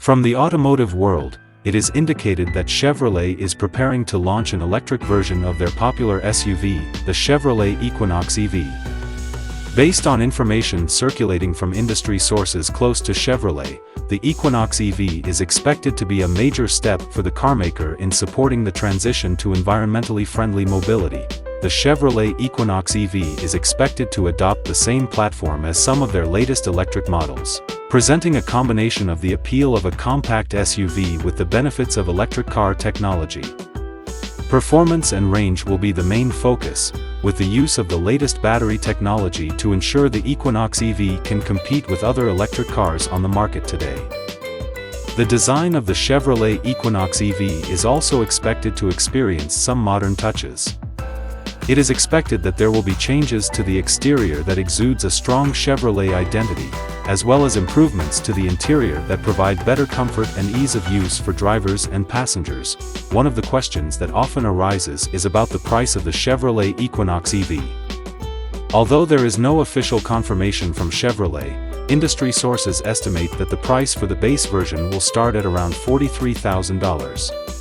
From the automotive world, it is indicated that Chevrolet is preparing to launch an electric version of their popular SUV, the Chevrolet Equinox EV. Based on information circulating from industry sources close to Chevrolet, the Equinox EV is expected to be a major step for the carmaker in supporting the transition to environmentally friendly mobility. The Chevrolet Equinox EV is expected to adopt the same platform as some of their latest electric models, presenting a combination of the appeal of a compact SUV with the benefits of electric car technology. Performance and range will be the main focus, with the use of the latest battery technology to ensure the Equinox EV can compete with other electric cars on the market today. The design of the Chevrolet Equinox EV is also expected to experience some modern touches. It is expected that there will be changes to the exterior that exudes a strong Chevrolet identity, as well as improvements to the interior that provide better comfort and ease of use for drivers and passengers. One of the questions that often arises is about the price of the Chevrolet Equinox EV. Although there is no official confirmation from Chevrolet, industry sources estimate that the price for the base version will start at around $43,000.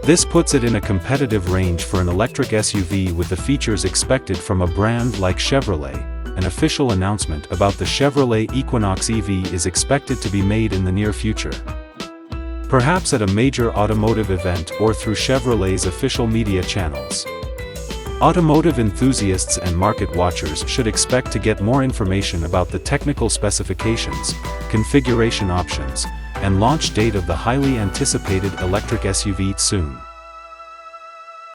This puts it in a competitive range for an electric SUV with the features expected from a brand like Chevrolet. An official announcement about the Chevrolet Equinox EV is expected to be made in the near future. Perhaps at a major automotive event or through Chevrolet's official media channels. Automotive enthusiasts and market watchers should expect to get more information about the technical specifications, configuration options, and launch date of the highly anticipated electric SUV soon.